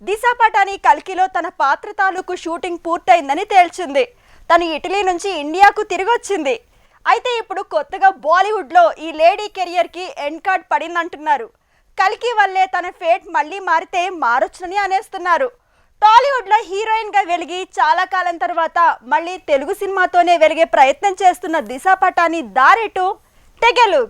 దిశా పటాని కల్కిలో తన పాత్ర తాలూకు షూటింగ్ పూర్తయిందని తేల్చింది. తను ఇటలీ నుంచి ఇండియాకు తిరిగొచ్చింది. అయితే ఇప్పుడు కొత్తగా బాలీవుడ్లో ఈ లేడీ కెరియర్కి ఎండ్ కార్డ్ పడిందంటున్నారు. కల్కి వల్లే తన ఫేట్ మళ్ళీ మారితే మారొచ్చునని అనేస్తున్నారు. టాలీవుడ్లో హీరోయిన్గా వెలిగి చాలా కాలం తర్వాత మళ్ళీ తెలుగు సినిమాతోనే వెలిగే ప్రయత్నం చేస్తున్న దిశా పటాని దారేటు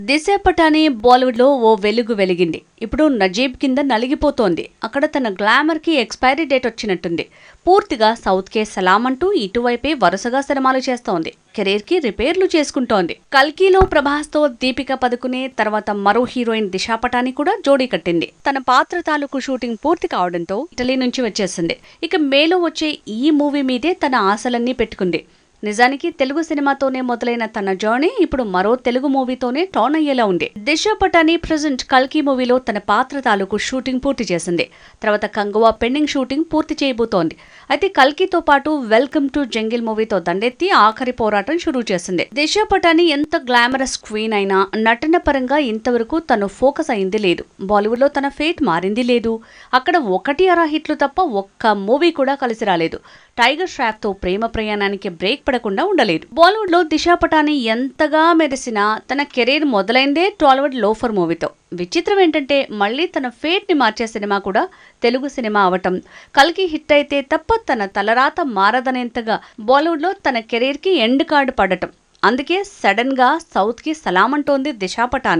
దిశా పటాని బాలీవుడ్ లో ఓ వెలుగు వెలిగింది. ఇప్పుడు నజీబ్ కింద నలిగిపోతోంది. అక్కడ తన గ్లామర్ కి ఎక్స్పైరీ డేట్ వచ్చినట్టుంది. పూర్తిగా సౌత్ కే సలాం అంటూ ఇటువైపే వరుసగా సినిమాలు చేస్తోంది. కెరీర్ కి రిపేర్లు చేసుకుంటోంది. కల్కిలో ప్రభాస్ తో దీపికా పదుకునే తర్వాత మరో హీరోయిన్ దిశా పటాని కూడా జోడీ కట్టింది. తన పాత్ర తాలూకు షూటింగ్ పూర్తి కావడంతో ఇటలీ నుంచి వచ్చేసింది. ఇక మేలో వచ్చే ఈ మూవీ మీదే తన ఆశలన్నీ పెట్టుకుంది. నిజానికి తెలుగు సినిమాతోనే మొదలైన తన జర్నీ ఇప్పుడు మరో తెలుగు మూవీతోనే టర్న్ అయ్యేలా ఉంది. దిశా పటాని ప్రెజెంట్ కల్కి మూవీలో తన పాత్ర తాలూకు షూటింగ్ పూర్తి చేసింది. తర్వాత కంగువా పెండింగ్ షూటింగ్ పూర్తి చేయబోతోంది. అయితే కల్కితో పాటు వెల్కమ్ టు జంగిల్ మూవీతో దండెత్తి ఆఖరి పోరాటం షురూ చేసింది. దిశా పటాని ఎంత గ్లామరస్ క్వీన్ అయినా నటన పరంగా ఇంతవరకు తను ఫోకస్ అయింది లేదు. బాలీవుడ్ లో తన ఫేట్ మారింది లేదు. అక్కడ 1-2 హిట్లు తప్ప ఒక్క మూవీ కూడా కలిసి రాలేదు. టైగర్ ష్రాఫ్ తో ప్రేమ ప్రయాణానికి బ్రేక్ పడకుండా ఉండలేదు. బాలీవుడ్ లో దిశా పటాని ఎంతగా మెరిసినా తన కెరీర్ మొదలైందే టాలీవుడ్ లోఫర్ మూవీతో. విచిత్రం ఏంటంటే మళ్ళీ తన ఫేట్ ని మార్చే సినిమా కూడా తెలుగు సినిమా అవటం, కల్కి హిట్ అయితే తప్ప తన తలరాత మారదనేంతగా బాలీవుడ్ లో తన కెరీర్ కి ఎండ్ కార్డు పడటం. అందుకే సడన్ గా సౌత్ కి సలాం అంటోంది దిశా పటాని.